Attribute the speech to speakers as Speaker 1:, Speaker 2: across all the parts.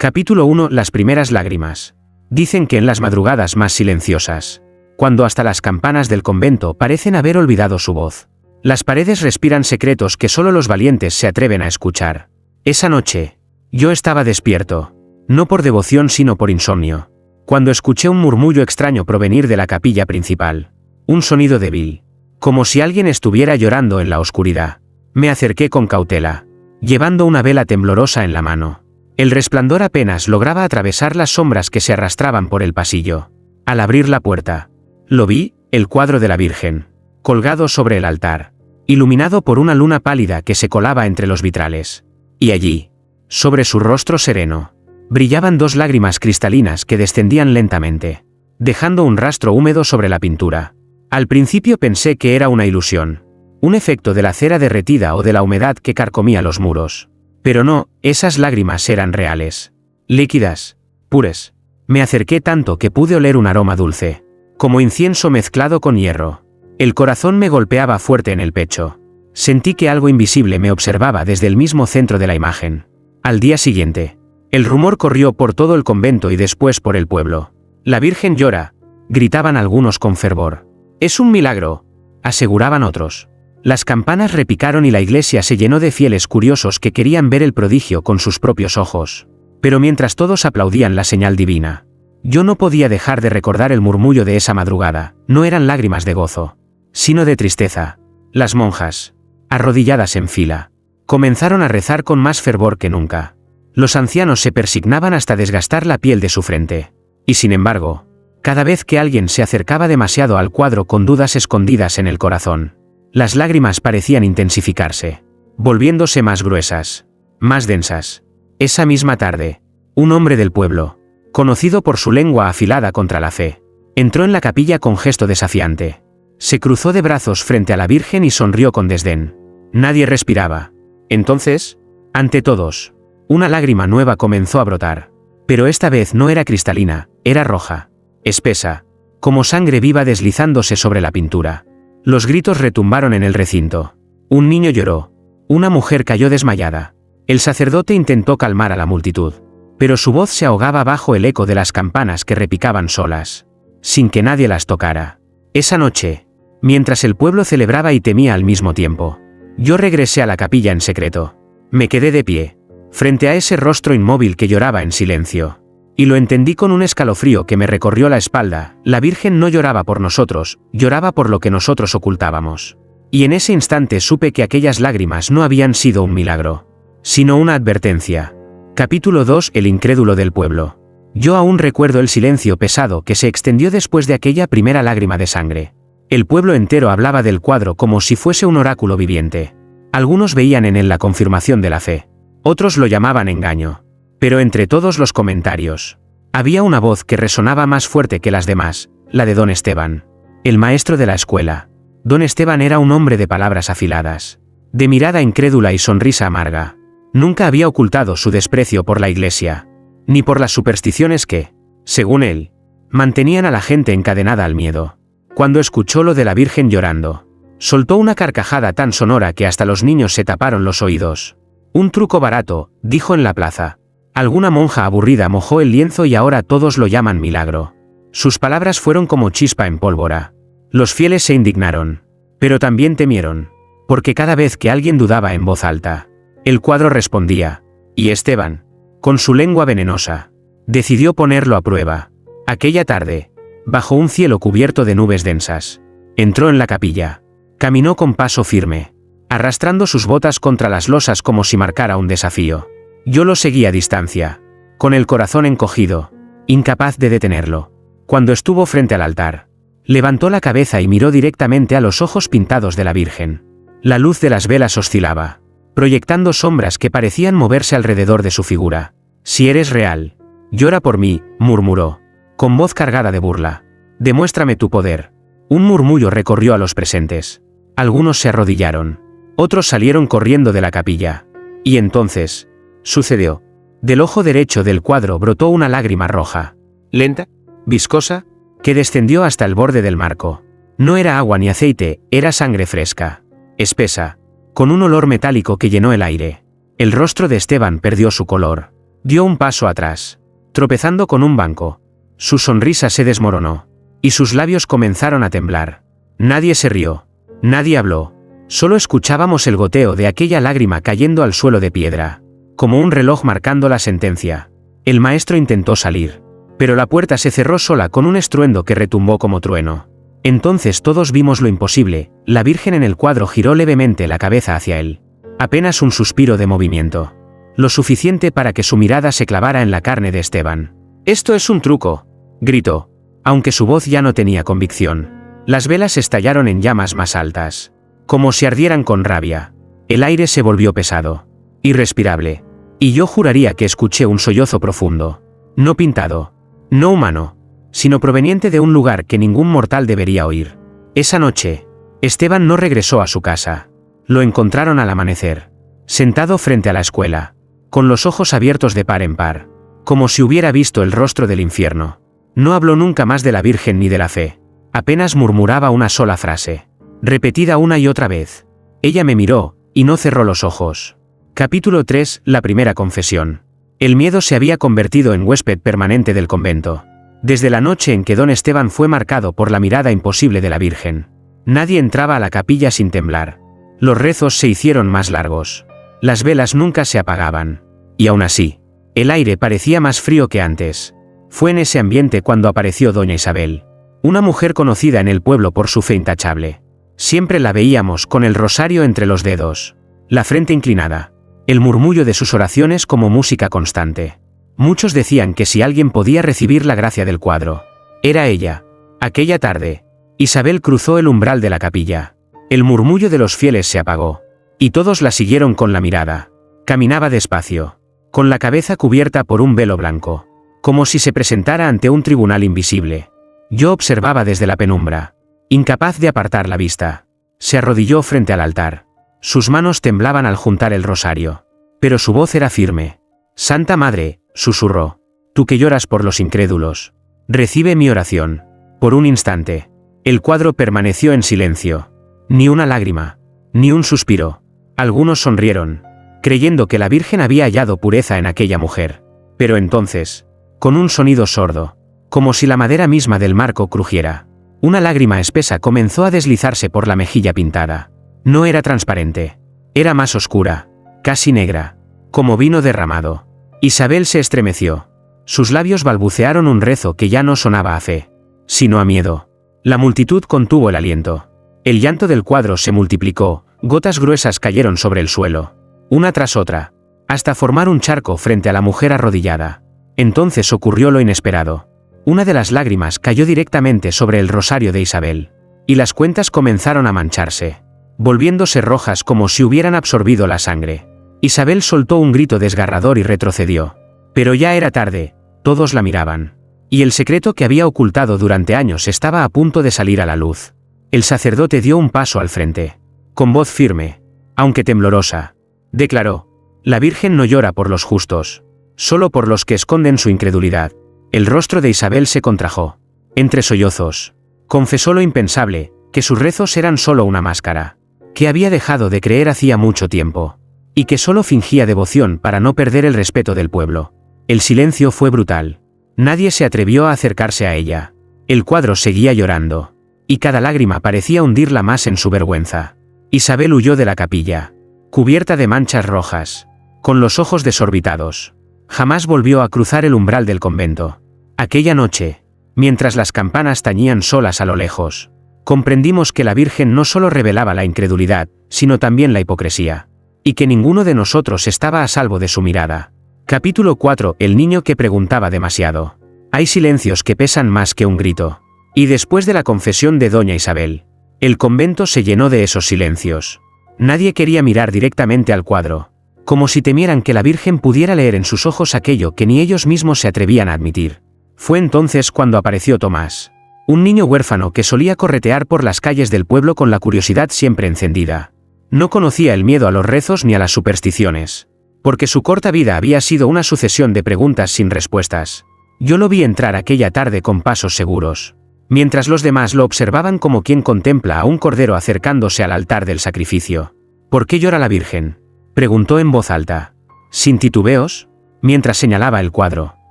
Speaker 1: Capítulo 1. Las primeras lágrimas. Dicen que en las madrugadas más silenciosas, cuando hasta las campanas del convento parecen haber olvidado su voz, las paredes respiran secretos que solo los valientes se atreven a escuchar. Esa noche, yo estaba despierto, no por devoción sino por insomnio, cuando escuché un murmullo extraño provenir de la capilla principal. Un sonido débil, como si alguien estuviera llorando en la oscuridad. Me acerqué con cautela, llevando una vela temblorosa en la mano. El resplandor apenas lograba atravesar las sombras que se arrastraban por el pasillo. Al abrir la puerta, lo vi, el cuadro de la Virgen, colgado sobre el altar, iluminado por una luna pálida que se colaba entre los vitrales. Y allí, sobre su rostro sereno, brillaban dos lágrimas cristalinas que descendían lentamente, dejando un rastro húmedo sobre la pintura. Al principio pensé que era una ilusión, un efecto de la cera derretida o de la humedad que carcomía los muros. Pero no, esas lágrimas eran reales, líquidas, puras. Me acerqué tanto que pude oler un aroma dulce, como incienso mezclado con hierro. El corazón me golpeaba fuerte en el pecho. Sentí que algo invisible me observaba desde el mismo centro de la imagen. Al día siguiente, el rumor corrió por todo el convento y después por el pueblo. La Virgen llora, gritaban algunos con fervor. Es un milagro, aseguraban otros. Las campanas repicaron y la iglesia se llenó de fieles curiosos que querían ver el prodigio con sus propios ojos. Pero mientras todos aplaudían la señal divina, yo no podía dejar de recordar el murmullo de esa madrugada. No eran lágrimas de gozo, sino de tristeza. Las monjas, arrodilladas en fila, comenzaron a rezar con más fervor que nunca. Los ancianos se persignaban hasta desgastar la piel de su frente. Y sin embargo, cada vez que alguien se acercaba demasiado al cuadro con dudas escondidas en el corazón, las lágrimas parecían intensificarse, volviéndose más gruesas, más densas. Esa misma tarde, un hombre del pueblo, conocido por su lengua afilada contra la fe, entró en la capilla con gesto desafiante. Se cruzó de brazos frente a la Virgen y sonrió con desdén. Nadie respiraba. Entonces, ante todos, una lágrima nueva comenzó a brotar. Pero esta vez no era cristalina, era roja, espesa, como sangre viva deslizándose sobre la pintura. Los gritos retumbaron en el recinto. Un niño lloró. Una mujer cayó desmayada. El sacerdote intentó calmar a la multitud, pero su voz se ahogaba bajo el eco de las campanas que repicaban solas, sin que nadie las tocara. Esa noche, mientras el pueblo celebraba y temía al mismo tiempo, yo regresé a la capilla en secreto. Me quedé de pie, frente a ese rostro inmóvil que lloraba en silencio. Y lo entendí con un escalofrío que me recorrió la espalda. La Virgen no lloraba por nosotros, lloraba por lo que nosotros ocultábamos. Y en ese instante supe que aquellas lágrimas no habían sido un milagro, sino una advertencia. Capítulo 2. El incrédulo del pueblo. Yo aún recuerdo el silencio pesado que se extendió después de aquella primera lágrima de sangre. El pueblo entero hablaba del cuadro como si fuese un oráculo viviente. Algunos veían en él la confirmación de la fe, otros lo llamaban engaño. Pero entre todos los comentarios, había una voz que resonaba más fuerte que las demás, la de don Esteban, el maestro de la escuela. Don Esteban era un hombre de palabras afiladas, de mirada incrédula y sonrisa amarga. Nunca había ocultado su desprecio por la iglesia, ni por las supersticiones que, según él, mantenían a la gente encadenada al miedo. Cuando escuchó lo de la Virgen llorando, soltó una carcajada tan sonora que hasta los niños se taparon los oídos. Un truco barato, dijo en la plaza. Alguna monja aburrida mojó el lienzo y ahora todos lo llaman milagro. Sus palabras fueron como chispa en pólvora. Los fieles se indignaron, pero también temieron, porque cada vez que alguien dudaba en voz alta, el cuadro respondía, y Esteban, con su lengua venenosa, decidió ponerlo a prueba. Aquella tarde, bajo un cielo cubierto de nubes densas, entró en la capilla, caminó con paso firme, arrastrando sus botas contra las losas como si marcara un desafío. Yo lo seguí a distancia, con el corazón encogido, incapaz de detenerlo. Cuando estuvo frente al altar, levantó la cabeza y miró directamente a los ojos pintados de la Virgen. La luz de las velas oscilaba, proyectando sombras que parecían moverse alrededor de su figura. Si eres real, llora por mí, murmuró, con voz cargada de burla. Demuéstrame tu poder. Un murmullo recorrió a los presentes. Algunos se arrodillaron, otros salieron corriendo de la capilla. Y entonces, sucedió. Del ojo derecho del cuadro brotó una lágrima roja, lenta, viscosa, que descendió hasta el borde del marco. No era agua ni aceite, era sangre fresca, espesa, con un olor metálico que llenó el aire. El rostro de Esteban perdió su color. Dio un paso atrás, tropezando con un banco. Su sonrisa se desmoronó, y sus labios comenzaron a temblar. Nadie se rió, nadie habló. Solo escuchábamos el goteo de aquella lágrima cayendo al suelo de piedra, como un reloj marcando la sentencia. El maestro intentó salir, pero la puerta se cerró sola con un estruendo que retumbó como trueno. Entonces todos vimos lo imposible, la Virgen en el cuadro giró levemente la cabeza hacia él. Apenas un suspiro de movimiento. Lo suficiente para que su mirada se clavara en la carne de Esteban. «Esto es un truco», gritó, aunque su voz ya no tenía convicción. Las velas estallaron en llamas más altas, como si ardieran con rabia. El aire se volvió pesado, irrespirable, y yo juraría que escuché un sollozo profundo, no pintado, no humano, sino proveniente de un lugar que ningún mortal debería oír. Esa noche, Esteban no regresó a su casa. Lo encontraron al amanecer, sentado frente a la escuela, con los ojos abiertos de par en par, como si hubiera visto el rostro del infierno. No habló nunca más de la Virgen ni de la fe, apenas murmuraba una sola frase, repetida una y otra vez. Ella me miró, y no cerró los ojos. Capítulo 3. La primera confesión. El miedo se había convertido en huésped permanente del convento. Desde la noche en que don Esteban fue marcado por la mirada imposible de la Virgen, nadie entraba a la capilla sin temblar. Los rezos se hicieron más largos. Las velas nunca se apagaban. Y aún así, el aire parecía más frío que antes. Fue en ese ambiente cuando apareció doña Isabel, una mujer conocida en el pueblo por su fe intachable. Siempre la veíamos con el rosario entre los dedos, la frente inclinada, el murmullo de sus oraciones como música constante. Muchos decían que si alguien podía recibir la gracia del cuadro, era ella. Aquella tarde, Isabel cruzó el umbral de la capilla. El murmullo de los fieles se apagó, y todos la siguieron con la mirada. Caminaba despacio, con la cabeza cubierta por un velo blanco, como si se presentara ante un tribunal invisible. Yo observaba desde la penumbra, incapaz de apartar la vista. Se arrodilló frente al altar. Sus manos temblaban al juntar el rosario, pero su voz era firme. «Santa Madre», susurró, «tú que lloras por los incrédulos, recibe mi oración». Por un instante, el cuadro permaneció en silencio. Ni una lágrima, ni un suspiro. Algunos sonrieron, creyendo que la Virgen había hallado pureza en aquella mujer. Pero entonces, con un sonido sordo, como si la madera misma del marco crujiera, una lágrima espesa comenzó a deslizarse por la mejilla pintada. No era transparente, era más oscura, casi negra, como vino derramado. Isabel se estremeció. Sus labios balbucearon un rezo que ya no sonaba a fe, sino a miedo. La multitud contuvo el aliento. El llanto del cuadro se multiplicó, gotas gruesas cayeron sobre el suelo, una tras otra, hasta formar un charco frente a la mujer arrodillada. Entonces ocurrió lo inesperado. Una de las lágrimas cayó directamente sobre el rosario de Isabel, y las cuentas comenzaron a mancharse, volviéndose rojas como si hubieran absorbido la sangre. Isabel soltó un grito desgarrador y retrocedió. Pero ya era tarde, todos la miraban, y el secreto que había ocultado durante años estaba a punto de salir a la luz. El sacerdote dio un paso al frente. Con voz firme, aunque temblorosa, declaró: «La Virgen no llora por los justos, solo por los que esconden su incredulidad». El rostro de Isabel se contrajo. Entre sollozos, confesó lo impensable, que sus rezos eran solo una máscara, que había dejado de creer hacía mucho tiempo, y que solo fingía devoción para no perder el respeto del pueblo. El silencio fue brutal. Nadie se atrevió a acercarse a ella. El cuadro seguía llorando, y cada lágrima parecía hundirla más en su vergüenza. Isabel huyó de la capilla, cubierta de manchas rojas, con los ojos desorbitados. Jamás volvió a cruzar el umbral del convento. Aquella noche, mientras las campanas tañían solas a lo lejos, comprendimos que la Virgen no solo revelaba la incredulidad, sino también la hipocresía, y que ninguno de nosotros estaba a salvo de su mirada. Capítulo 4. El niño que preguntaba demasiado. Hay silencios que pesan más que un grito. Y después de la confesión de doña Isabel, el convento se llenó de esos silencios. Nadie quería mirar directamente al cuadro, como si temieran que la Virgen pudiera leer en sus ojos aquello que ni ellos mismos se atrevían a admitir. Fue entonces cuando apareció Tomás, un niño huérfano que solía corretear por las calles del pueblo con la curiosidad siempre encendida. No conocía el miedo a los rezos ni a las supersticiones, porque su corta vida había sido una sucesión de preguntas sin respuestas. Yo lo vi entrar aquella tarde con pasos seguros, mientras los demás lo observaban como quien contempla a un cordero acercándose al altar del sacrificio. «¿Por qué llora la Virgen?», preguntó en voz alta. «¿Sin titubeos?». mientras señalaba el cuadro.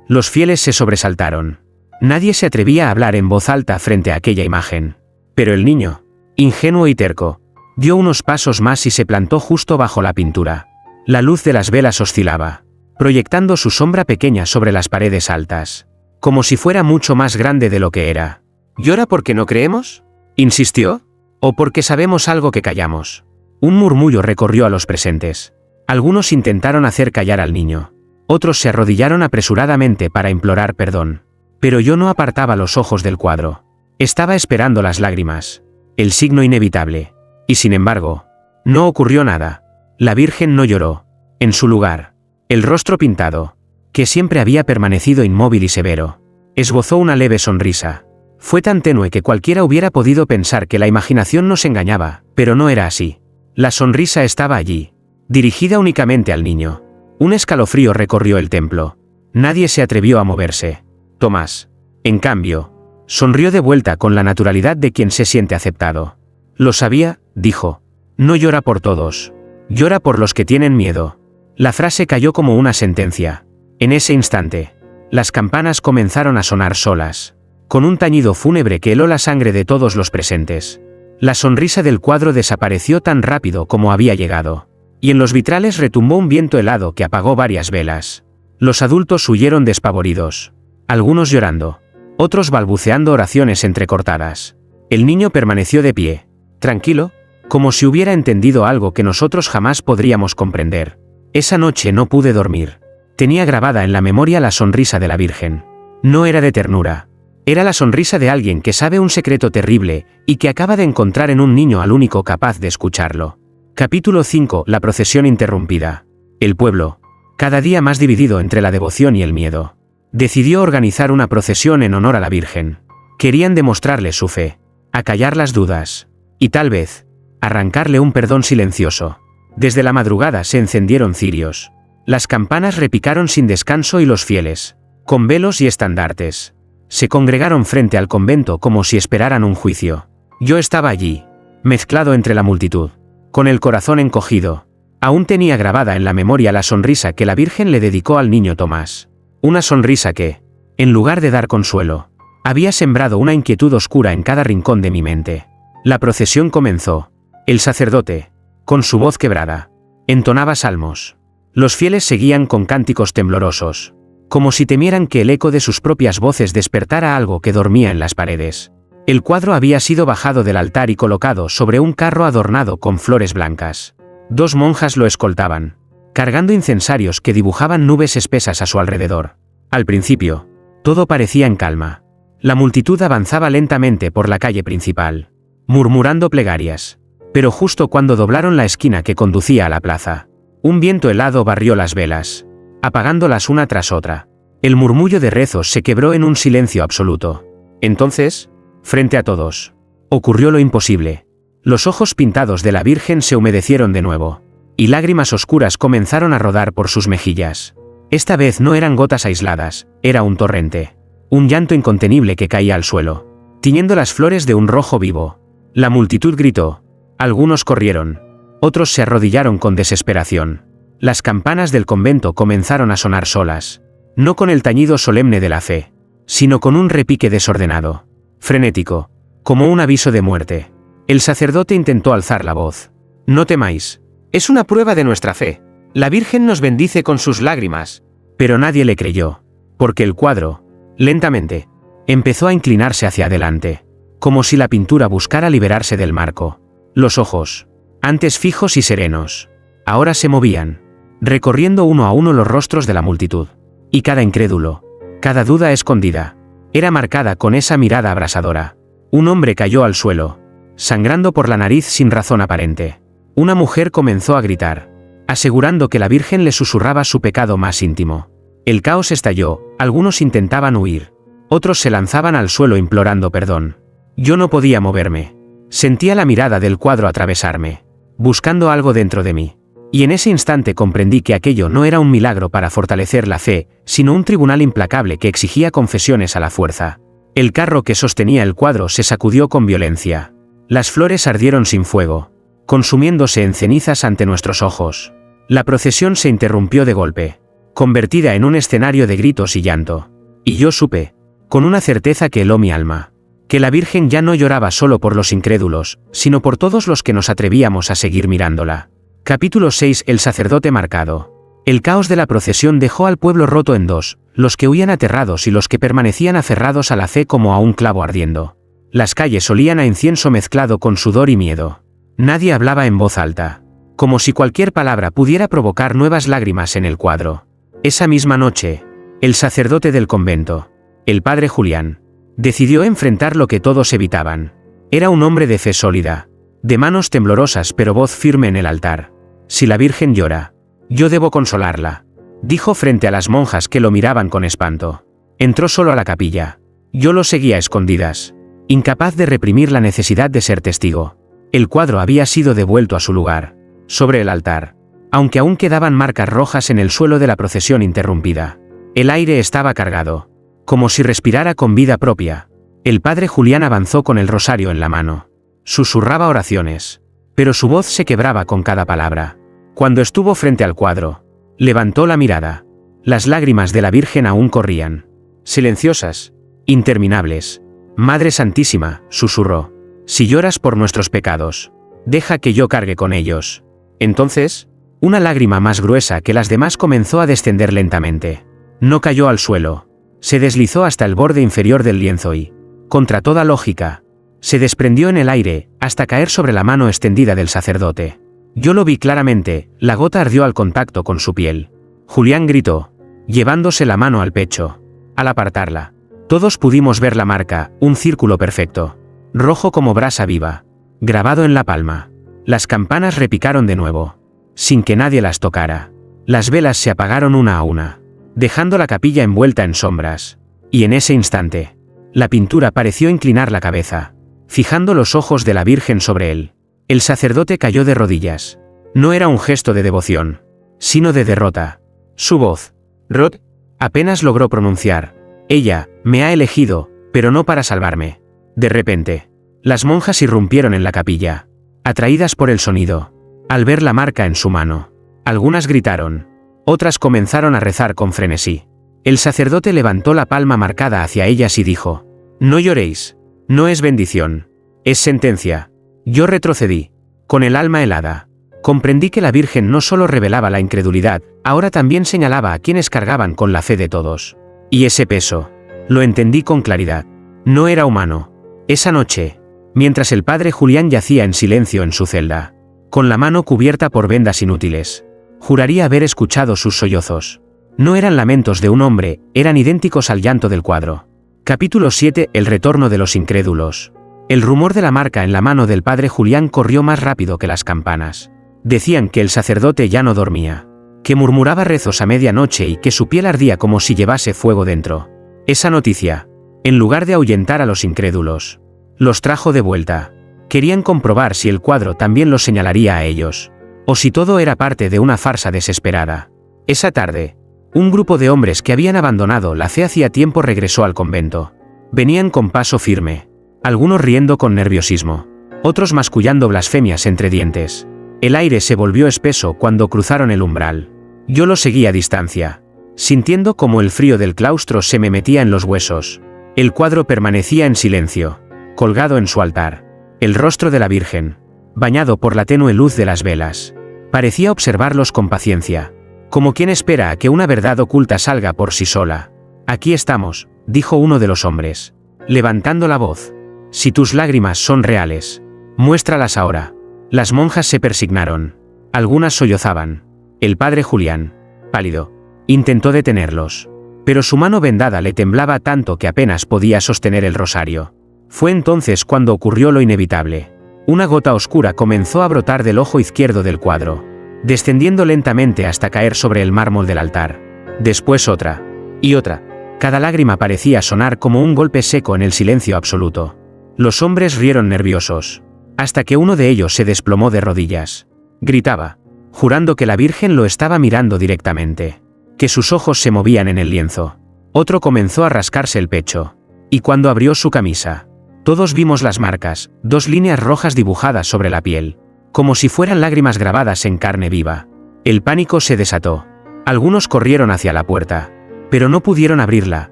Speaker 1: Los fieles se sobresaltaron. Nadie se atrevía a hablar en voz alta frente a aquella imagen. Pero el niño, ingenuo y terco, dio unos pasos más y se plantó justo bajo la pintura. La luz de las velas oscilaba, proyectando su sombra pequeña sobre las paredes altas, como si fuera mucho más grande de lo que era. ¿Llora porque no creemos?, insistió. ¿O porque sabemos algo que callamos? Un murmullo recorrió a los presentes. Algunos intentaron hacer callar al niño. Otros se arrodillaron apresuradamente para implorar perdón. Pero yo no apartaba los ojos del cuadro. Estaba esperando las lágrimas, el signo inevitable. Y sin embargo, no ocurrió nada. La Virgen no lloró. En su lugar, el rostro pintado, que siempre había permanecido inmóvil y severo, esbozó una leve sonrisa. Fue tan tenue que cualquiera hubiera podido pensar que la imaginación nos engañaba, pero no era así. La sonrisa estaba allí, dirigida únicamente al niño. Un escalofrío recorrió el templo. Nadie se atrevió a moverse. Tomás, en cambio, sonrió de vuelta con la naturalidad de quien se siente aceptado. Lo sabía, dijo. No llora por todos. Llora por los que tienen miedo. La frase cayó como una sentencia. En ese instante, las campanas comenzaron a sonar solas, con un tañido fúnebre que heló la sangre de todos los presentes. La sonrisa del cuadro desapareció tan rápido como había llegado, y en los vitrales retumbó un viento helado que apagó varias velas. Los adultos huyeron despavoridos, algunos llorando, otros balbuceando oraciones entrecortadas. El niño permaneció de pie, tranquilo, como si hubiera entendido algo que nosotros jamás podríamos comprender. Esa noche no pude dormir. Tenía grabada en la memoria la sonrisa de la Virgen. No era de ternura. Era la sonrisa de alguien que sabe un secreto terrible y que acaba de encontrar en un niño al único capaz de escucharlo. Capítulo 5. La procesión interrumpida. El pueblo, cada día más dividido entre la devoción y el miedo, decidió organizar una procesión en honor a la Virgen. Querían demostrarle su fe, acallar las dudas, y tal vez, arrancarle un perdón silencioso. Desde la madrugada se encendieron cirios. Las campanas repicaron sin descanso y los fieles, con velos y estandartes, se congregaron frente al convento como si esperaran un juicio. Yo estaba allí, mezclado entre la multitud, con el corazón encogido. Aún tenía grabada en la memoria la sonrisa que la Virgen le dedicó al niño Tomás. Una sonrisa que, en lugar de dar consuelo, había sembrado una inquietud oscura en cada rincón de mi mente. La procesión comenzó. El sacerdote, con su voz quebrada, entonaba salmos. Los fieles seguían con cánticos temblorosos, como si temieran que el eco de sus propias voces despertara algo que dormía en las paredes. El cuadro había sido bajado del altar y colocado sobre un carro adornado con flores blancas. 2 monjas lo escoltaban, cargando incensarios que dibujaban nubes espesas a su alrededor. Al principio, todo parecía en calma. La multitud avanzaba lentamente por la calle principal, murmurando plegarias. Pero justo cuando doblaron la esquina que conducía a la plaza, un viento helado barrió las velas, apagándolas una tras otra. El murmullo de rezos se quebró en un silencio absoluto. Entonces, frente a todos, ocurrió lo imposible. Los ojos pintados de la Virgen se humedecieron de nuevo, y lágrimas oscuras comenzaron a rodar por sus mejillas. Esta vez no eran gotas aisladas, era un torrente. Un llanto incontenible que caía al suelo, tiñendo las flores de un rojo vivo. La multitud gritó. Algunos corrieron. Otros se arrodillaron con desesperación. Las campanas del convento comenzaron a sonar solas, no con el tañido solemne de la fe, sino con un repique desordenado, frenético, como un aviso de muerte. El sacerdote intentó alzar la voz. No temáis. Es una prueba de nuestra fe. La Virgen nos bendice con sus lágrimas. Pero nadie le creyó, porque el cuadro, lentamente, empezó a inclinarse hacia adelante, como si la pintura buscara liberarse del marco. Los ojos, antes fijos y serenos, ahora se movían, recorriendo uno a uno los rostros de la multitud. Y cada incrédulo, cada duda escondida, era marcada con esa mirada abrasadora. Un hombre cayó al suelo, sangrando por la nariz sin razón aparente. Una mujer comenzó a gritar, asegurando que la Virgen le susurraba su pecado más íntimo. El caos estalló, algunos intentaban huir, otros se lanzaban al suelo implorando perdón. Yo no podía moverme. Sentía la mirada del cuadro atravesarme, buscando algo dentro de mí. Y en ese instante comprendí que aquello no era un milagro para fortalecer la fe, sino un tribunal implacable que exigía confesiones a la fuerza. El carro que sostenía el cuadro se sacudió con violencia. Las flores ardieron sin fuego, consumiéndose en cenizas ante nuestros ojos. La procesión se interrumpió de golpe. convertida en un escenario de gritos y llanto. Y yo supe, con una certeza que heló mi alma, que la Virgen ya no lloraba solo por los incrédulos, sino por todos los que nos atrevíamos a seguir mirándola. Capítulo 6. El sacerdote marcado. El caos de la procesión dejó al pueblo roto en dos, los que huían aterrados y los que permanecían aferrados a la fe como a un clavo ardiendo. Las calles olían a incienso mezclado con sudor y miedo. Nadie hablaba en voz alta, como si cualquier palabra pudiera provocar nuevas lágrimas en el cuadro. Esa misma noche, el sacerdote del convento, el padre Julián, decidió enfrentar lo que todos evitaban. Era un hombre de fe sólida, de manos temblorosas pero voz firme en el altar. Si la Virgen llora, yo debo consolarla, dijo frente a las monjas que lo miraban con espanto. Entró solo a la capilla. Yo lo seguía a escondidas, incapaz de reprimir la necesidad de ser testigo. El cuadro había sido devuelto a su lugar, sobre el altar, aunque aún quedaban marcas rojas en el suelo de la procesión interrumpida. El aire estaba cargado, como si respirara con vida propia. El padre Julián avanzó con el rosario en la mano. Susurraba oraciones, pero su voz se quebraba con cada palabra. Cuando estuvo frente al cuadro, levantó la mirada. Las lágrimas de la Virgen aún corrían, silenciosas, interminables. Madre Santísima, susurró, si lloras por nuestros pecados, deja que yo cargue con ellos. Entonces, una lágrima más gruesa que las demás comenzó a descender lentamente. No cayó al suelo, se deslizó hasta el borde inferior del lienzo y, contra toda lógica, se desprendió en el aire, hasta caer sobre la mano extendida del sacerdote. Yo lo vi claramente, la gota ardió al contacto con su piel. Julián gritó, llevándose la mano al pecho. Al apartarla, todos pudimos ver la marca, un círculo perfecto, rojo como brasa viva, grabado en la palma. Las campanas repicaron de nuevo, sin que nadie las tocara. Las velas se apagaron una a una, dejando la capilla envuelta en sombras. Y en ese instante, la pintura pareció inclinar la cabeza, fijando los ojos de la Virgen sobre él. El sacerdote cayó de rodillas. No era un gesto de devoción, sino de derrota. Su voz, Rod, apenas logró pronunciar. Ella, me ha elegido, pero no para salvarme. De repente, las monjas irrumpieron en la capilla, atraídas por el sonido, al ver la marca en su mano. Algunas gritaron, otras comenzaron a rezar con frenesí. El sacerdote levantó la palma marcada hacia ellas y dijo, no lloréis, no es bendición, es sentencia. Yo retrocedí, con el alma helada. Comprendí que la Virgen no solo revelaba la incredulidad, ahora también señalaba a quienes cargaban con la fe de todos. Y ese peso, lo entendí con claridad, no era humano. Esa noche, mientras el padre Julián yacía en silencio en su celda, con la mano cubierta por vendas inútiles, juraría haber escuchado sus sollozos. No eran lamentos de un hombre, eran idénticos al llanto del cuadro. Capítulo 7. El retorno de los incrédulos. El rumor de la marca en la mano del padre Julián corrió más rápido que las campanas. Decían que el sacerdote ya no dormía, que murmuraba rezos a medianoche y que su piel ardía como si llevase fuego dentro. Esa noticia, en lugar de ahuyentar a los incrédulos, los trajo de vuelta. Querían comprobar si el cuadro también los señalaría a ellos, o si todo era parte de una farsa desesperada. Esa tarde, un grupo de hombres que habían abandonado la fe hacía tiempo regresó al convento. Venían con paso firme, algunos riendo con nerviosismo, otros mascullando blasfemias entre dientes. El aire se volvió espeso cuando cruzaron el umbral. Yo lo seguí a distancia, sintiendo como el frío del claustro se me metía en los huesos. El cuadro permanecía en silencio, colgado en su altar. El rostro de la Virgen, bañado por la tenue luz de las velas, parecía observarlos con paciencia, como quien espera a que una verdad oculta salga por sí sola. Aquí estamos, dijo uno de los hombres, levantando la voz. Si tus lágrimas son reales, muéstralas ahora. Las monjas se persignaron. Algunas sollozaban. El padre Julián, pálido, intentó detenerlos, pero su mano vendada le temblaba tanto que apenas podía sostener el rosario. Fue entonces cuando ocurrió lo inevitable. Una gota oscura comenzó a brotar del ojo izquierdo del cuadro, descendiendo lentamente hasta caer sobre el mármol del altar. Después otra, y otra. Cada lágrima parecía sonar como un golpe seco en el silencio absoluto. Los hombres rieron nerviosos, hasta que uno de ellos se desplomó de rodillas. Gritaba, jurando que la Virgen lo estaba mirando directamente, que sus ojos se movían en el lienzo. Otro comenzó a rascarse el pecho, y cuando abrió su camisa, todos vimos las marcas, 2 líneas rojas dibujadas sobre la piel, como si fueran lágrimas grabadas en carne viva. El pánico se desató. Algunos corrieron hacia la puerta, pero no pudieron abrirla,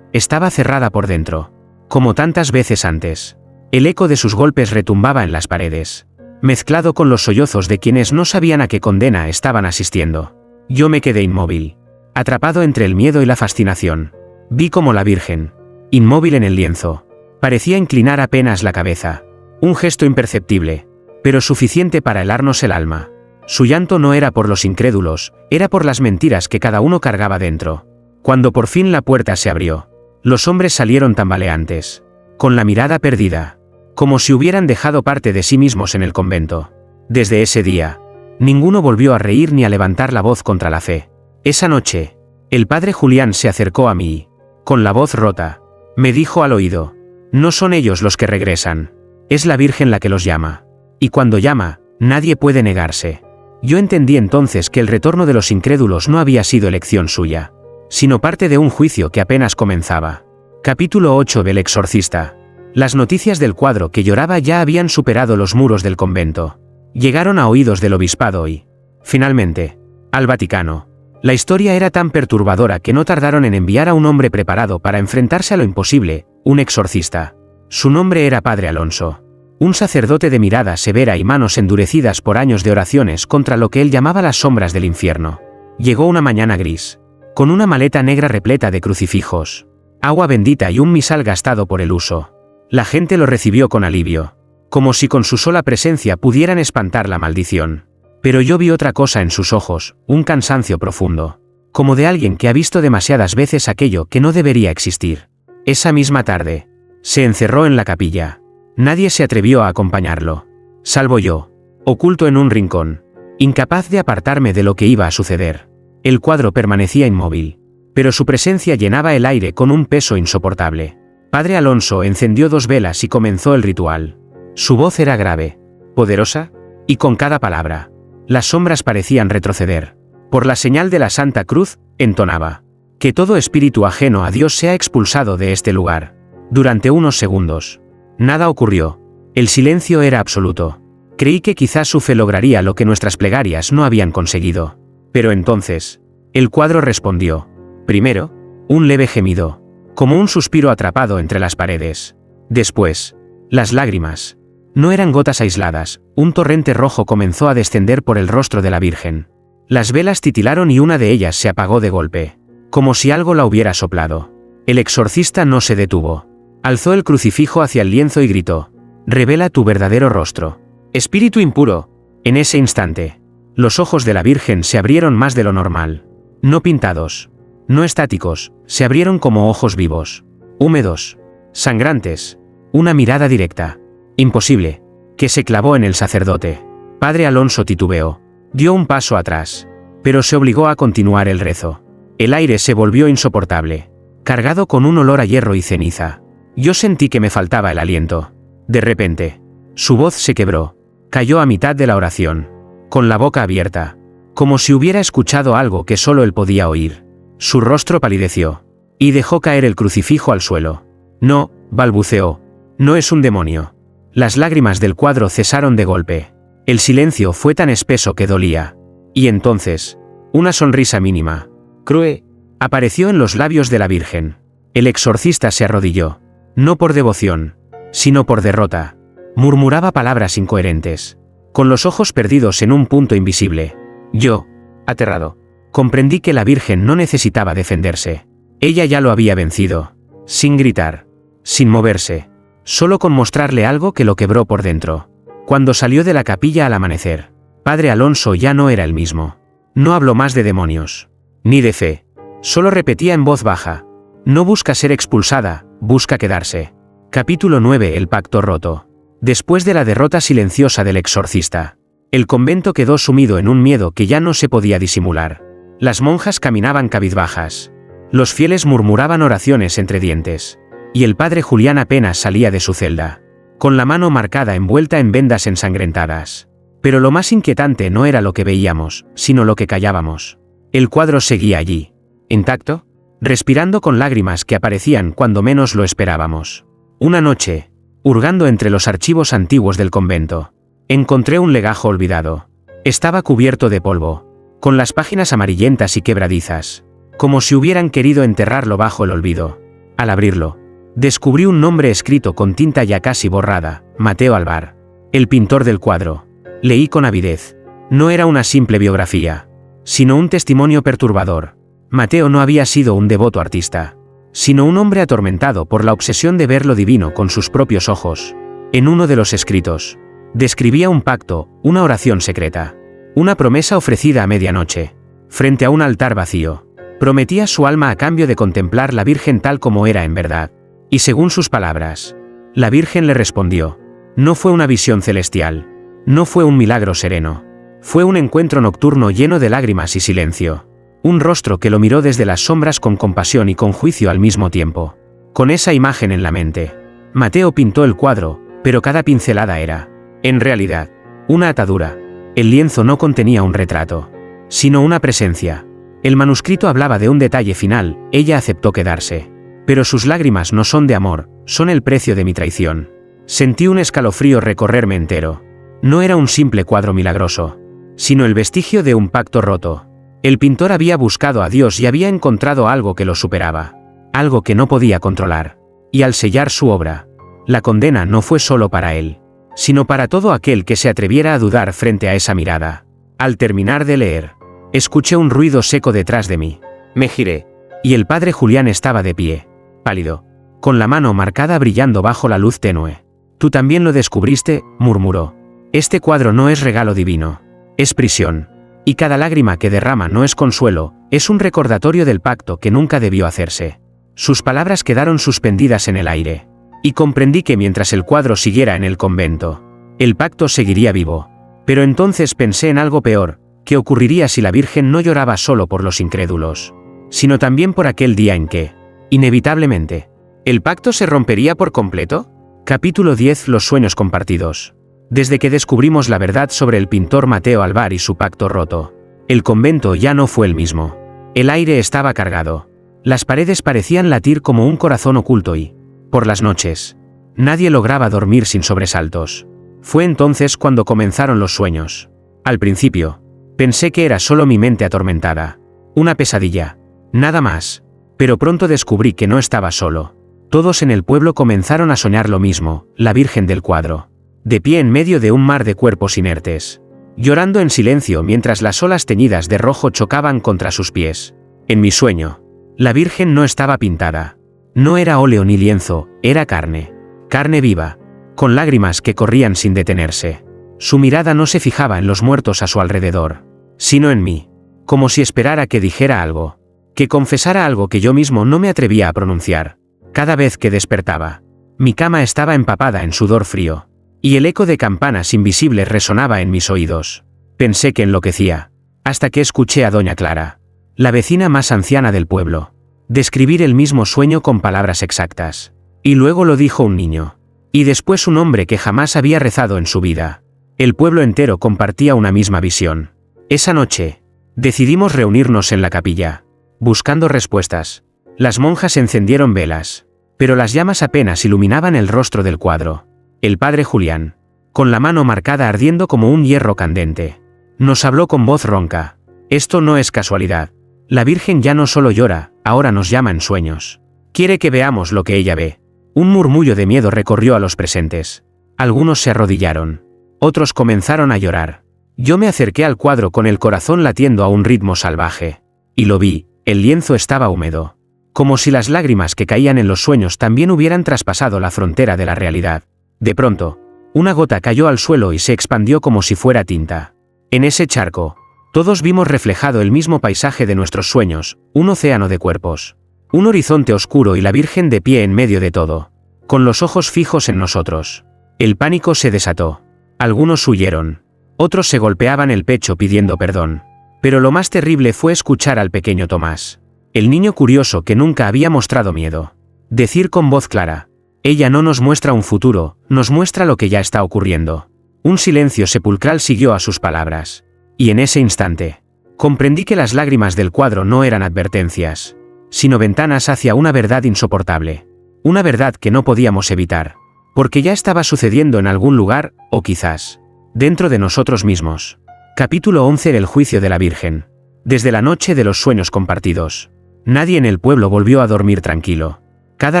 Speaker 1: estaba cerrada por dentro. Como tantas veces antes, el eco de sus golpes retumbaba en las paredes, mezclado con los sollozos de quienes no sabían a qué condena estaban asistiendo. Yo me quedé inmóvil, atrapado entre el miedo y la fascinación. Vi como la Virgen, inmóvil en el lienzo, parecía inclinar apenas la cabeza, un gesto imperceptible, pero suficiente para helarnos el alma. Su llanto no era por los incrédulos, era por las mentiras que cada uno cargaba dentro. Cuando por fin la puerta se abrió, los hombres salieron tambaleantes, con la mirada perdida, como si hubieran dejado parte de sí mismos en el convento. Desde ese día, ninguno volvió a reír ni a levantar la voz contra la fe. Esa noche, el padre Julián se acercó a mí y, con la voz rota, me dijo al oído: no son ellos los que regresan, es la Virgen la que los llama. Y cuando llama, nadie puede negarse. Yo entendí entonces que el retorno de los incrédulos no había sido elección suya, sino parte de un juicio que apenas comenzaba. Capítulo 8 del Exorcista. Las noticias del cuadro que lloraba ya habían superado los muros del convento. Llegaron a oídos del obispado y, finalmente, al Vaticano. La historia era tan perturbadora que no tardaron en enviar a un hombre preparado para enfrentarse a lo imposible, un exorcista. Su nombre era Padre Alonso. Un sacerdote de mirada severa y manos endurecidas por años de oraciones contra lo que él llamaba las sombras del infierno. Llegó una mañana gris, con una maleta negra repleta de crucifijos, agua bendita y un misal gastado por el uso. La gente lo recibió con alivio, como si con su sola presencia pudieran espantar la maldición. Pero yo vi otra cosa en sus ojos, un cansancio profundo, como de alguien que ha visto demasiadas veces aquello que no debería existir. Esa misma tarde, se encerró en la capilla. Nadie se atrevió a acompañarlo, salvo yo, oculto en un rincón, incapaz de apartarme de lo que iba a suceder. El cuadro permanecía inmóvil, pero su presencia llenaba el aire con un peso insoportable. Padre Alonso encendió 2 velas y comenzó el ritual. Su voz era grave, poderosa, y con cada palabra, las sombras parecían retroceder. Por la señal de la Santa Cruz, entonaba: que todo espíritu ajeno a Dios sea expulsado de este lugar. Durante unos segundos, nada ocurrió. El silencio era absoluto. Creí que quizás su fe lograría lo que nuestras plegarias no habían conseguido. Pero entonces, el cuadro respondió. Primero, un leve gemido, como un suspiro atrapado entre las paredes. Después, las lágrimas. No eran gotas aisladas, un torrente rojo comenzó a descender por el rostro de la Virgen. Las velas titilaron y una de ellas se apagó de golpe, como si algo la hubiera soplado. El exorcista no se detuvo. Alzó el crucifijo hacia el lienzo y gritó: revela tu verdadero rostro, espíritu impuro. En ese instante, los ojos de la Virgen se abrieron más de lo normal. No pintados, no estáticos, se abrieron como ojos vivos, húmedos, sangrantes, una mirada directa, imposible, que se clavó en el sacerdote. Padre Alonso titubeó, dio un paso atrás, pero se obligó a continuar el rezo. El aire se volvió insoportable, cargado con un olor a hierro y ceniza. Yo sentí que me faltaba el aliento. De repente, su voz se quebró, cayó a mitad de la oración, con la boca abierta, como si hubiera escuchado algo que solo él podía oír. Su rostro palideció, y dejó caer el crucifijo al suelo. No, balbuceó, no es un demonio. Las lágrimas del cuadro cesaron de golpe. El silencio fue tan espeso que dolía. Y entonces, una sonrisa mínima, crue, apareció en los labios de la Virgen. El exorcista se arrodilló, no por devoción, sino por derrota. Murmuraba palabras incoherentes, con los ojos perdidos en un punto invisible. Yo, aterrado, comprendí que la Virgen no necesitaba defenderse. Ella ya lo había vencido, sin gritar, sin moverse, solo con mostrarle algo que lo quebró por dentro. Cuando salió de la capilla al amanecer, Padre Alonso ya no era el mismo. No habló más de demonios, ni de fe. Solo repetía en voz baja: no busca ser expulsada, busca quedarse. Capítulo 9. El pacto roto. Después de la derrota silenciosa del exorcista, el convento quedó sumido en un miedo que ya no se podía disimular. Las monjas caminaban cabizbajas. Los fieles murmuraban oraciones entre dientes. Y el padre Julián apenas salía de su celda, con la mano marcada envuelta en vendas ensangrentadas. Pero lo más inquietante no era lo que veíamos, sino lo que callábamos. El cuadro seguía allí, intacto, respirando con lágrimas que aparecían cuando menos lo esperábamos. Una noche, hurgando entre los archivos antiguos del convento, encontré un legajo olvidado. Estaba cubierto de polvo, con las páginas amarillentas y quebradizas, como si hubieran querido enterrarlo bajo el olvido. Al abrirlo, descubrí un nombre escrito con tinta ya casi borrada: Mateo Alvar, el pintor del cuadro. Leí con avidez. No era una simple biografía, sino un testimonio perturbador. Mateo no había sido un devoto artista, sino un hombre atormentado por la obsesión de ver lo divino con sus propios ojos. En uno de los escritos, describía un pacto, una oración secreta, una promesa ofrecida a medianoche, frente a un altar vacío. Prometía su alma a cambio de contemplar la Virgen tal como era en verdad. Y según sus palabras, la Virgen le respondió. No fue una visión celestial, no fue un milagro sereno, fue un encuentro nocturno lleno de lágrimas y silencio. Un rostro que lo miró desde las sombras con compasión y con juicio al mismo tiempo. Con esa imagen en la mente, Mateo pintó el cuadro, pero cada pincelada era, en realidad, una atadura. El lienzo no contenía un retrato, sino una presencia. El manuscrito hablaba de un detalle final: ella aceptó quedarse. Pero sus lágrimas no son de amor, son el precio de mi traición. Sentí un escalofrío recorrerme entero. No era un simple cuadro milagroso, sino el vestigio de un pacto roto. El pintor había buscado a Dios y había encontrado algo que lo superaba, algo que no podía controlar. Y al sellar su obra, la condena no fue solo para él, sino para todo aquel que se atreviera a dudar frente a esa mirada. Al terminar de leer, escuché un ruido seco detrás de mí. Me giré, y el padre Julián estaba de pie, pálido, con la mano marcada brillando bajo la luz tenue. «Tú también lo descubriste», murmuró. «Este cuadro no es regalo divino, es prisión. Y cada lágrima que derrama no es consuelo, es un recordatorio del pacto que nunca debió hacerse». Sus palabras quedaron suspendidas en el aire. Y comprendí que mientras el cuadro siguiera en el convento, el pacto seguiría vivo. Pero entonces pensé en algo peor: ¿qué ocurriría si la Virgen no lloraba solo por los incrédulos, sino también por aquel día en que, inevitablemente, el pacto se rompería por completo? Capítulo 10. Los sueños compartidos. Desde que descubrimos la verdad sobre el pintor Mateo Alvar y su pacto roto, el convento ya no fue el mismo. El aire estaba cargado. Las paredes parecían latir como un corazón oculto y, por las noches, nadie lograba dormir sin sobresaltos. Fue entonces cuando comenzaron los sueños. Al principio, pensé que era solo mi mente atormentada, una pesadilla, nada más. Pero pronto descubrí que no estaba solo. Todos en el pueblo comenzaron a soñar lo mismo: la Virgen del cuadro, de pie en medio de un mar de cuerpos inertes, llorando en silencio mientras las olas teñidas de rojo chocaban contra sus pies. En mi sueño, la Virgen no estaba pintada. No era óleo ni lienzo, era carne. Carne viva, con lágrimas que corrían sin detenerse. Su mirada no se fijaba en los muertos a su alrededor, sino en mí, como si esperara que dijera algo, que confesara algo que yo mismo no me atrevía a pronunciar. Cada vez que despertaba, mi cama estaba empapada en sudor frío, y el eco de campanas invisibles resonaba en mis oídos. Pensé que enloquecía, hasta que escuché a doña Clara, la vecina más anciana del pueblo, describir el mismo sueño con palabras exactas. Y luego lo dijo un niño, y después un hombre que jamás había rezado en su vida. El pueblo entero compartía una misma visión. Esa noche, decidimos reunirnos en la capilla, buscando respuestas. Las monjas encendieron velas, pero las llamas apenas iluminaban el rostro del cuadro. El padre Julián, con la mano marcada ardiendo como un hierro candente, nos habló con voz ronca. «Esto no es casualidad. La Virgen ya no solo llora, ahora nos llama en sueños. Quiere que veamos lo que ella ve». Un murmullo de miedo recorrió a los presentes. Algunos se arrodillaron, otros comenzaron a llorar. Yo me acerqué al cuadro con el corazón latiendo a un ritmo salvaje. Y lo vi: el lienzo estaba húmedo, como si las lágrimas que caían en los sueños también hubieran traspasado la frontera de la realidad. De pronto, una gota cayó al suelo y se expandió como si fuera tinta. En ese charco, todos vimos reflejado el mismo paisaje de nuestros sueños: un océano de cuerpos, un horizonte oscuro y la Virgen de pie en medio de todo, con los ojos fijos en nosotros. El pánico se desató. Algunos huyeron, otros se golpeaban el pecho pidiendo perdón. Pero lo más terrible fue escuchar al pequeño Tomás, el niño curioso que nunca había mostrado miedo, decir con voz clara: «Ella no nos muestra un futuro, nos muestra lo que ya está ocurriendo». Un silencio sepulcral siguió a sus palabras. Y en ese instante, comprendí que las lágrimas del cuadro no eran advertencias, sino ventanas hacia una verdad insoportable. Una verdad que no podíamos evitar, porque ya estaba sucediendo en algún lugar, o quizás, dentro de nosotros mismos. Capítulo 11. El juicio de la Virgen. Desde la noche de los sueños compartidos, nadie en el pueblo volvió a dormir tranquilo. Cada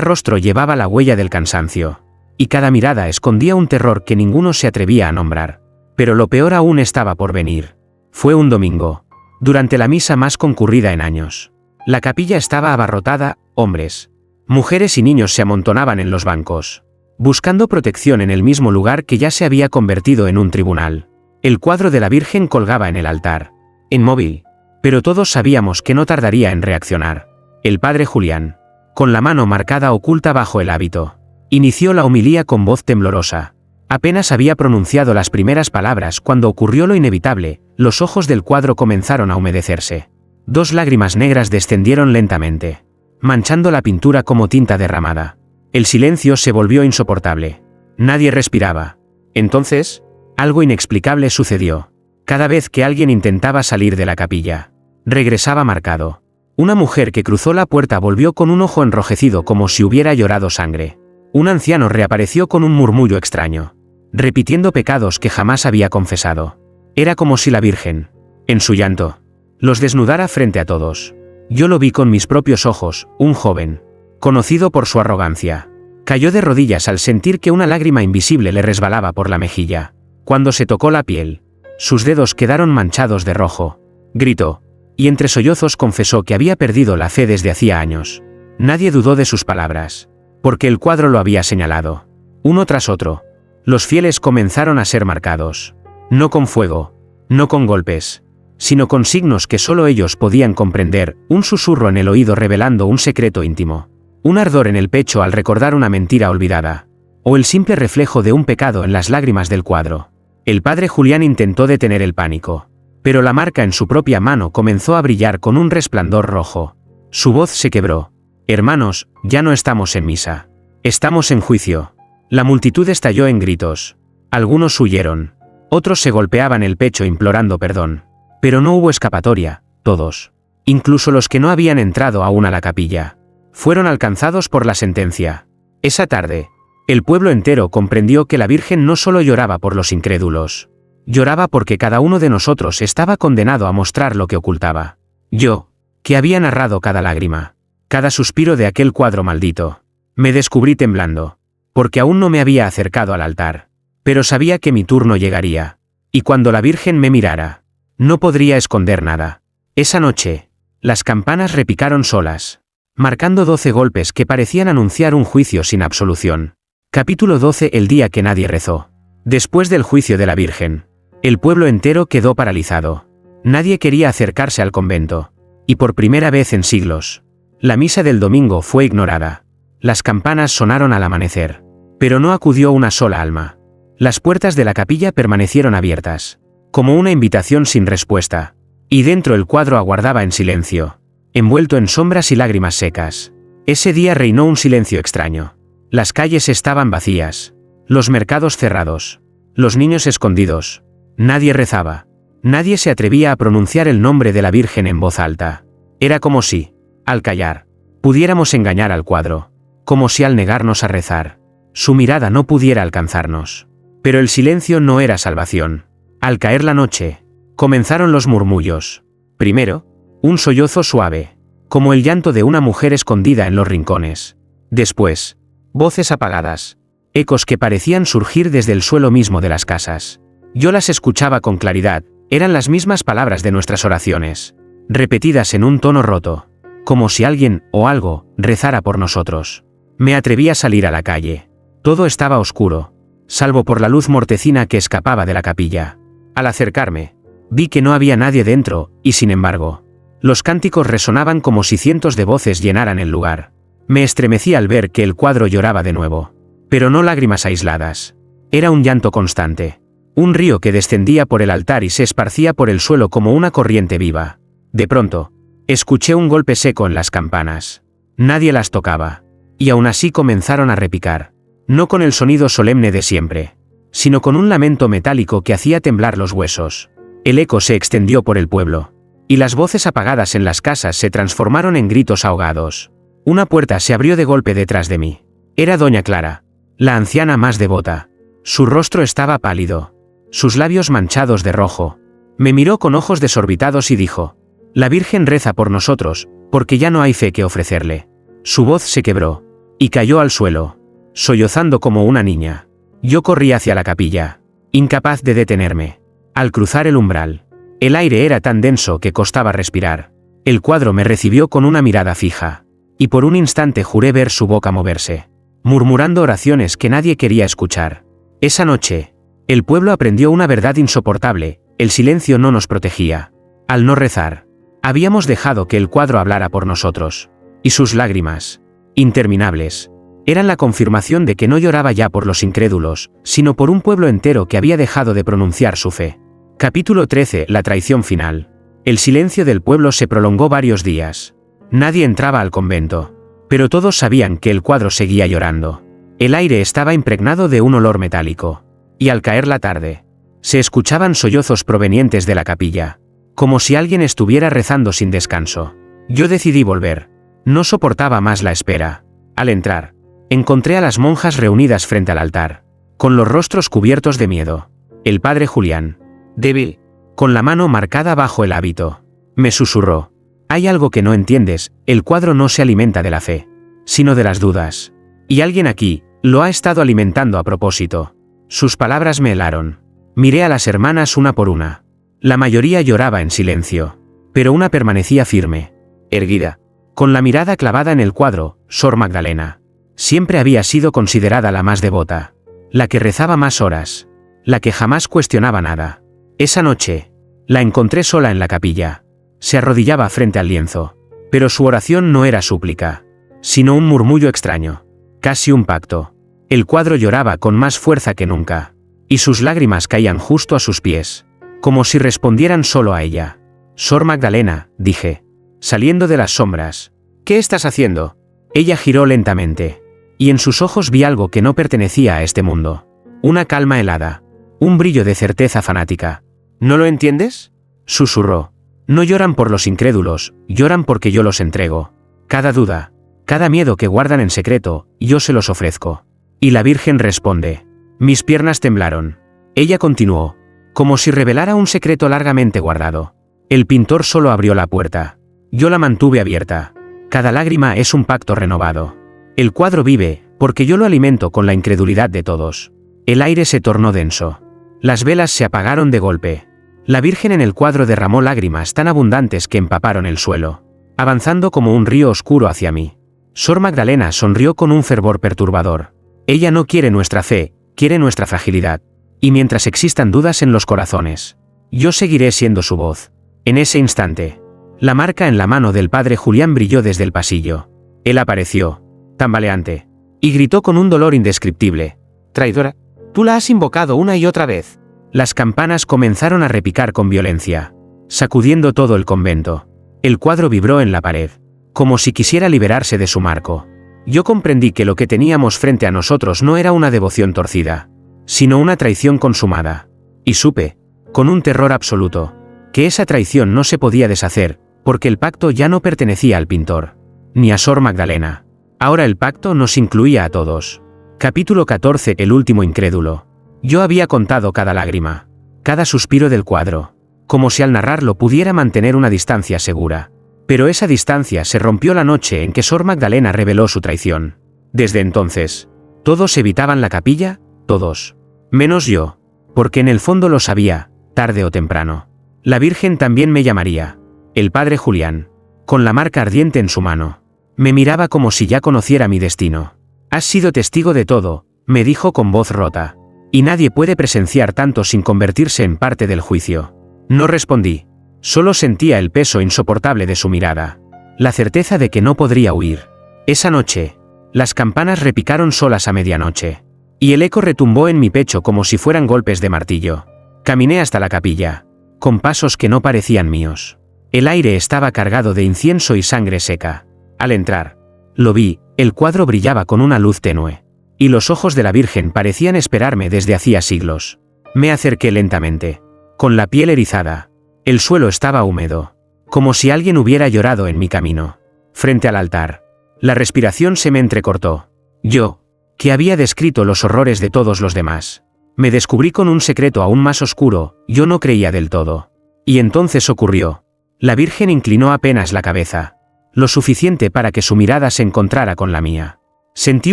Speaker 1: rostro llevaba la huella del cansancio, y cada mirada escondía un terror que ninguno se atrevía a nombrar. Pero lo peor aún estaba por venir. Fue un domingo, durante la misa más concurrida en años. La capilla estaba abarrotada, hombres, mujeres y niños se amontonaban en los bancos, buscando protección en el mismo lugar que ya se había convertido en un tribunal. El cuadro de la Virgen colgaba en el altar, inmóvil, pero todos sabíamos que no tardaría en reaccionar. El padre Julián, con la mano marcada oculta bajo el hábito, inició la homilía con voz temblorosa. Apenas había pronunciado las primeras palabras cuando ocurrió lo inevitable, los ojos del cuadro comenzaron a humedecerse. 2 lágrimas negras descendieron lentamente, manchando la pintura como tinta derramada. El silencio se volvió insoportable. Nadie respiraba. Entonces, algo inexplicable sucedió. Cada vez que alguien intentaba salir de la capilla, regresaba marcado. Una mujer que cruzó la puerta volvió con un ojo enrojecido como si hubiera llorado sangre. Un anciano reapareció con un murmullo extraño, repitiendo pecados que jamás había confesado. Era como si la Virgen, en su llanto, los desnudara frente a todos. Yo lo vi con mis propios ojos. Un joven, conocido por su arrogancia, cayó de rodillas al sentir que una lágrima invisible le resbalaba por la mejilla. Cuando se tocó la piel, sus dedos quedaron manchados de rojo. Gritó, y entre sollozos confesó que había perdido la fe desde hacía años. Nadie dudó de sus palabras, porque el cuadro lo había señalado. Uno tras otro, los fieles comenzaron a ser marcados. No con fuego, no con golpes, sino con signos que solo ellos podían comprender, un susurro en el oído revelando un secreto íntimo, un ardor en el pecho al recordar una mentira olvidada, o el simple reflejo de un pecado en las lágrimas del cuadro. El padre Julián intentó detener el pánico, pero la marca en su propia mano comenzó a brillar con un resplandor rojo. Su voz se quebró. Hermanos, ya no estamos en misa. Estamos en juicio. La multitud estalló en gritos. Algunos huyeron. Otros se golpeaban el pecho implorando perdón. Pero no hubo escapatoria. Todos, incluso los que no habían entrado aún a la capilla, fueron alcanzados por la sentencia. Esa tarde, el pueblo entero comprendió que la Virgen no solo lloraba por los incrédulos, lloraba porque cada uno de nosotros estaba condenado a mostrar lo que ocultaba. Yo, que había narrado cada lágrima, cada suspiro de aquel cuadro maldito, me descubrí temblando, porque aún no me había acercado al altar, pero sabía que mi turno llegaría, y cuando la Virgen me mirara, no podría esconder nada. Esa noche, las campanas repicaron solas, marcando 12 golpes que parecían anunciar un juicio sin absolución. Capítulo 12. El día que nadie rezó. Después del juicio de la Virgen, el pueblo entero quedó paralizado. Nadie quería acercarse al convento, y por primera vez en siglos, la misa del domingo fue ignorada. Las campanas sonaron al amanecer, pero no acudió una sola alma. Las puertas de la capilla permanecieron abiertas, como una invitación sin respuesta, y dentro el cuadro aguardaba en silencio, envuelto en sombras y lágrimas secas. Ese día reinó un silencio extraño. Las calles estaban vacías, los mercados cerrados, los niños escondidos. Nadie rezaba. Nadie se atrevía a pronunciar el nombre de la Virgen en voz alta. Era como si, al callar, pudiéramos engañar al cuadro, como si al negarnos a rezar, su mirada no pudiera alcanzarnos. Pero el silencio no era salvación. Al caer la noche, comenzaron los murmullos. Primero, un sollozo suave, como el llanto de una mujer escondida en los rincones. Después, voces apagadas, ecos que parecían surgir desde el suelo mismo de las casas. Yo las escuchaba con claridad, eran las mismas palabras de nuestras oraciones, repetidas en un tono roto, como si alguien, o algo, rezara por nosotros. Me atreví a salir a la calle. Todo estaba oscuro, salvo por la luz mortecina que escapaba de la capilla. Al acercarme, vi que no había nadie dentro, y sin embargo, los cánticos resonaban como si cientos de voces llenaran el lugar. Me estremecí al ver que el cuadro lloraba de nuevo, pero no lágrimas aisladas. Era un llanto constante. Un río que descendía por el altar y se esparcía por el suelo como una corriente viva. De pronto, escuché un golpe seco en las campanas. Nadie las tocaba. Y aún así comenzaron a repicar. No con el sonido solemne de siempre, sino con un lamento metálico que hacía temblar los huesos. El eco se extendió por el pueblo, y las voces apagadas en las casas se transformaron en gritos ahogados. Una puerta se abrió de golpe detrás de mí. Era doña Clara, la anciana más devota. Su rostro estaba pálido, sus labios manchados de rojo. Me miró con ojos desorbitados y dijo: La Virgen reza por nosotros, porque ya no hay fe que ofrecerle. Su voz se quebró, y cayó al suelo, sollozando como una niña. Yo corrí hacia la capilla, incapaz de detenerme. Al cruzar el umbral, el aire era tan denso que costaba respirar. El cuadro me recibió con una mirada fija, y por un instante juré ver su boca moverse, murmurando oraciones que nadie quería escuchar. Esa noche, el pueblo aprendió una verdad insoportable: el silencio no nos protegía. Al no rezar, habíamos dejado que el cuadro hablara por nosotros, y sus lágrimas, interminables, eran la confirmación de que no lloraba ya por los incrédulos, sino por un pueblo entero que había dejado de pronunciar su fe. Capítulo 13. La traición final. El silencio del pueblo se prolongó varios días. Nadie entraba al convento, pero todos sabían que el cuadro seguía llorando. El aire estaba impregnado de un olor metálico, y al caer la tarde, se escuchaban sollozos provenientes de la capilla, como si alguien estuviera rezando sin descanso. Yo decidí volver. No soportaba más la espera. Al entrar, encontré a las monjas reunidas frente al altar, con los rostros cubiertos de miedo. El padre Julián, débil, con la mano marcada bajo el hábito, me susurró: hay algo que no entiendes, el cuadro no se alimenta de la fe, sino de las dudas. Y alguien aquí lo ha estado alimentando a propósito. Sus palabras me helaron. Miré a las hermanas una por una. La mayoría lloraba en silencio, pero una permanecía firme, erguida, con la mirada clavada en el cuadro. Sor Magdalena siempre había sido considerada la más devota, la que rezaba más horas, la que jamás cuestionaba nada. Esa noche, la encontré sola en la capilla. Se arrodillaba frente al lienzo, pero su oración no era súplica, sino un murmullo extraño, casi un pacto. El cuadro lloraba con más fuerza que nunca, y sus lágrimas caían justo a sus pies, como si respondieran solo a ella. Sor Magdalena, dije, saliendo de las sombras, ¿qué estás haciendo? Ella giró lentamente, y en sus ojos vi algo que no pertenecía a este mundo. Una calma helada, un brillo de certeza fanática. ¿No lo entiendes?, susurró. No lloran por los incrédulos, lloran porque yo los entrego. Cada duda, cada miedo que guardan en secreto, yo se los ofrezco. Y la Virgen responde. Mis piernas temblaron. Ella continuó, como si revelara un secreto largamente guardado. El pintor solo abrió la puerta. Yo la mantuve abierta. Cada lágrima es un pacto renovado. El cuadro vive, porque yo lo alimento con la incredulidad de todos. El aire se tornó denso. Las velas se apagaron de golpe. La Virgen en el cuadro derramó lágrimas tan abundantes que empaparon el suelo, avanzando como un río oscuro hacia mí. Sor Magdalena sonrió con un fervor perturbador. Ella no quiere nuestra fe, quiere nuestra fragilidad. Y mientras existan dudas en los corazones, yo seguiré siendo su voz. En ese instante, la marca en la mano del padre Julián brilló desde el pasillo. Él apareció, tambaleante, y gritó con un dolor indescriptible. Traidora, tú la has invocado una y otra vez. Las campanas comenzaron a repicar con violencia, sacudiendo todo el convento. El cuadro vibró en la pared, como si quisiera liberarse de su marco. Yo comprendí que lo que teníamos frente a nosotros no era una devoción torcida, sino una traición consumada. Y supe, con un terror absoluto, que esa traición no se podía deshacer, porque el pacto ya no pertenecía al pintor, ni a Sor Magdalena. Ahora el pacto nos incluía a todos. Capítulo 14. El último incrédulo. Yo había contado cada lágrima, cada suspiro del cuadro, como si al narrarlo pudiera mantener una distancia segura. Pero esa distancia se rompió la noche en que Sor Magdalena reveló su traición. Desde entonces, todos evitaban la capilla, todos. Menos yo, porque en el fondo lo sabía, tarde o temprano. La Virgen también me llamaría. El padre Julián, con la marca ardiente en su mano, me miraba como si ya conociera mi destino. Has sido testigo de todo, me dijo con voz rota. Y nadie puede presenciar tanto sin convertirse en parte del juicio. No respondí. Solo sentía el peso insoportable de su mirada. La certeza de que no podría huir. Esa noche, las campanas repicaron solas a medianoche. Y el eco retumbó en mi pecho como si fueran golpes de martillo. Caminé hasta la capilla, con pasos que no parecían míos. El aire estaba cargado de incienso y sangre seca. Al entrar, lo vi, el cuadro brillaba con una luz tenue. Y los ojos de la Virgen parecían esperarme desde hacía siglos. Me acerqué lentamente, con la piel erizada. El suelo estaba húmedo, como si alguien hubiera llorado en mi camino. Frente al altar, la respiración se me entrecortó. Yo, que había descrito los horrores de todos los demás, me descubrí con un secreto aún más oscuro. Yo no creía del todo. Y entonces ocurrió. La Virgen inclinó apenas la cabeza, lo suficiente para que su mirada se encontrara con la mía. Sentí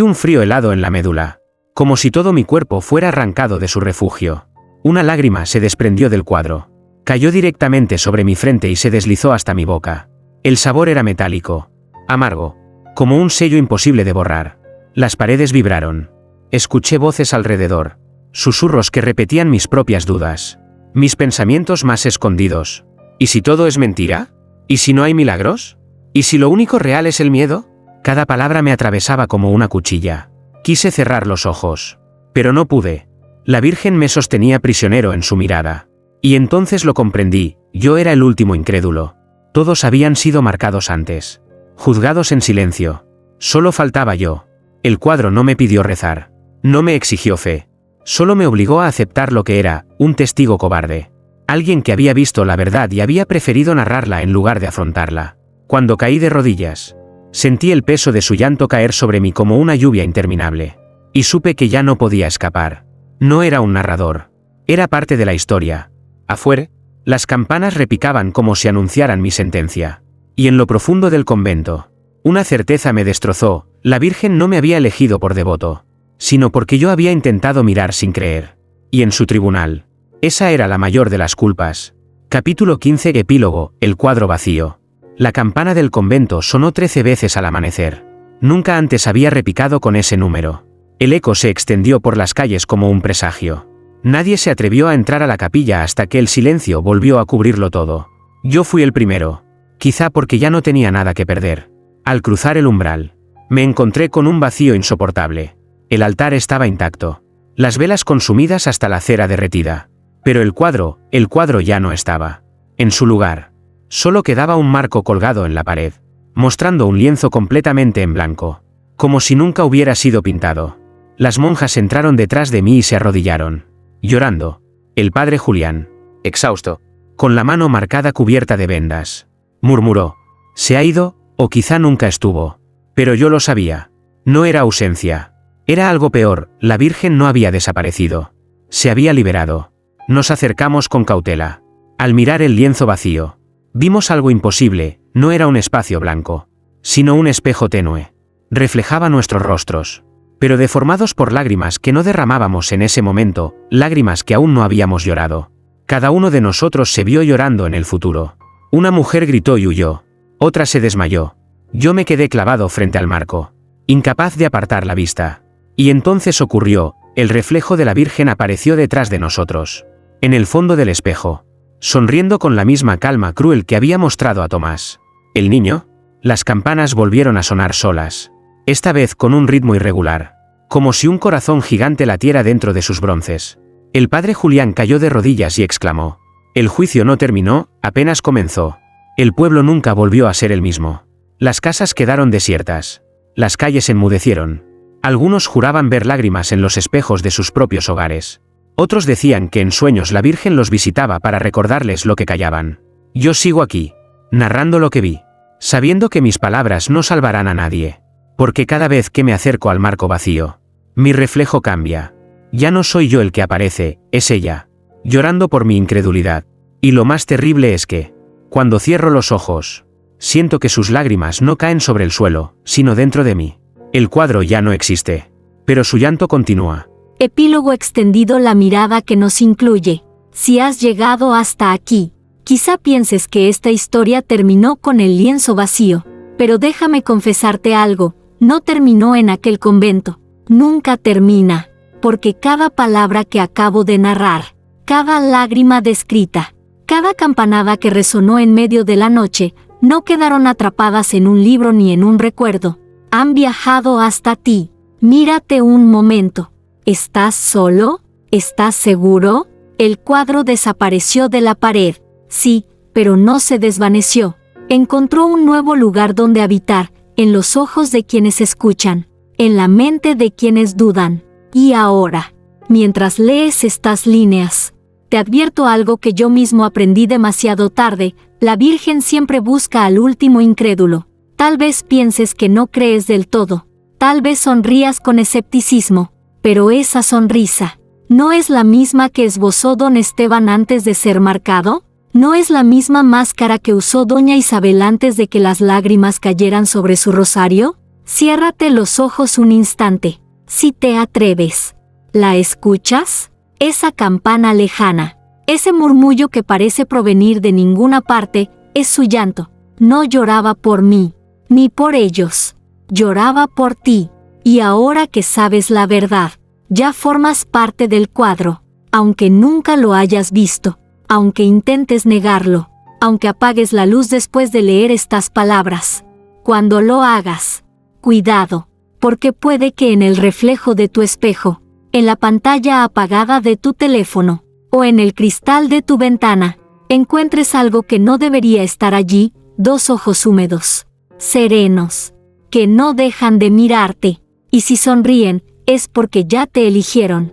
Speaker 1: un frío helado en la médula, como si todo mi cuerpo fuera arrancado de su refugio. Una lágrima se desprendió del cuadro. Cayó directamente sobre mi frente y se deslizó hasta mi boca. El sabor era metálico, amargo, como un sello imposible de borrar. Las paredes vibraron. Escuché voces alrededor, susurros que repetían mis propias dudas, mis pensamientos más escondidos. ¿Y si todo es mentira? ¿Y si no hay milagros? ¿Y si lo único real es el miedo? Cada palabra me atravesaba como una cuchilla. Quise cerrar los ojos, pero no pude. La Virgen me sostenía prisionero en su mirada. Y entonces lo comprendí, yo era el último incrédulo. Todos habían sido marcados antes, juzgados en silencio. Solo faltaba yo. El cuadro no me pidió rezar, no me exigió fe. Solo me obligó a aceptar lo que era, un testigo cobarde. Alguien que había visto la verdad y había preferido narrarla en lugar de afrontarla. Cuando caí de rodillas, sentí el peso de su llanto caer sobre mí como una lluvia interminable. Y supe que ya no podía escapar. No era un narrador. Era parte de la historia. Afuera, las campanas repicaban como si anunciaran mi sentencia. Y en lo profundo del convento, una certeza me destrozó: la Virgen no me había elegido por devoto, sino porque yo había intentado mirar sin creer. Y en su tribunal, esa era la mayor de las culpas. Capítulo 15. Epílogo. El cuadro vacío. La campana del convento sonó 13 veces al amanecer. Nunca antes había repicado con ese número. El eco se extendió por las calles como un presagio. Nadie se atrevió a entrar a la capilla hasta que el silencio volvió a cubrirlo todo. Yo fui el primero, quizá porque ya no tenía nada que perder. Al cruzar el umbral, me encontré con un vacío insoportable. El altar estaba intacto, las velas consumidas hasta la cera derretida. Pero el cuadro ya no estaba. En su lugar, solo quedaba un marco colgado en la pared, mostrando un lienzo completamente en blanco, como si nunca hubiera sido pintado. Las monjas entraron detrás de mí y se arrodillaron, llorando. El padre Julián, exhausto, con la mano marcada cubierta de vendas, murmuró: «Se ha ido, o quizá nunca estuvo». Pero yo lo sabía. No era ausencia. Era algo peor: la Virgen no había desaparecido. Se había liberado. Nos acercamos con cautela. Al mirar el lienzo vacío, vimos algo imposible. No era un espacio blanco, sino un espejo tenue. Reflejaba nuestros rostros, pero deformados por lágrimas que no derramábamos en ese momento, lágrimas que aún no habíamos llorado. Cada uno de nosotros se vio llorando en el futuro. Una mujer gritó y huyó. Otra se desmayó. Yo me quedé clavado frente al marco, incapaz de apartar la vista. Y entonces ocurrió: el reflejo de la Virgen apareció detrás de nosotros, en el fondo del espejo, sonriendo con la misma calma cruel que había mostrado a Tomás. ¿El niño? Las campanas volvieron a sonar solas, esta vez con un ritmo irregular, como si un corazón gigante latiera dentro de sus bronces. El padre Julián cayó de rodillas y exclamó: «El juicio no terminó, apenas comenzó». El pueblo nunca volvió a ser el mismo. Las casas quedaron desiertas. Las calles enmudecieron. Algunos juraban ver lágrimas en los espejos de sus propios hogares. Otros decían que en sueños la Virgen los visitaba para recordarles lo que callaban. Yo sigo aquí, narrando lo que vi, sabiendo que mis palabras no salvarán a nadie. Porque cada vez que me acerco al marco vacío, mi reflejo cambia. Ya no soy yo el que aparece, es ella, llorando por mi incredulidad. Y lo más terrible es que, cuando cierro los ojos, siento que sus lágrimas no caen sobre el suelo, sino dentro de mí. El cuadro ya no existe, pero su llanto continúa.
Speaker 2: Epílogo extendido. La mirada que nos incluye. Si has llegado hasta aquí, quizá pienses que esta historia terminó con el lienzo vacío. Pero déjame confesarte algo: no terminó en aquel convento. Nunca termina. Porque cada palabra que acabo de narrar, cada lágrima descrita, cada campanada que resonó en medio de la noche, no quedaron atrapadas en un libro ni en un recuerdo. Han viajado hasta ti. Mírate un momento. ¿Estás solo? ¿Estás seguro? El cuadro desapareció de la pared. Sí, pero no se desvaneció. Encontró un nuevo lugar donde habitar, en los ojos de quienes escuchan, en la mente de quienes dudan. Y ahora, mientras lees estas líneas, te advierto algo que yo mismo aprendí demasiado tarde: la Virgen siempre busca al último incrédulo. Tal vez pienses que no crees del todo, tal vez sonrías con escepticismo, pero esa sonrisa, ¿no es la misma que esbozó don Esteban antes de ser marcado? ¿No es la misma máscara que usó doña Isabel antes de que las lágrimas cayeran sobre su rosario? Ciérrate los ojos un instante, si te atreves. ¿La escuchas? Esa campana lejana, ese murmullo que parece provenir de ninguna parte, es su llanto. No lloraba por mí, ni por ellos. Lloraba por ti. Y ahora que sabes la verdad, ya formas parte del cuadro, aunque nunca lo hayas visto, aunque intentes negarlo, aunque apagues la luz después de leer estas palabras. Cuando lo hagas, cuidado, porque puede que en el reflejo de tu espejo, en la pantalla apagada de tu teléfono, o en el cristal de tu ventana, encuentres algo que no debería estar allí, 2 ojos húmedos, serenos, que no dejan de mirarte, y si sonríen, es porque ya te eligieron.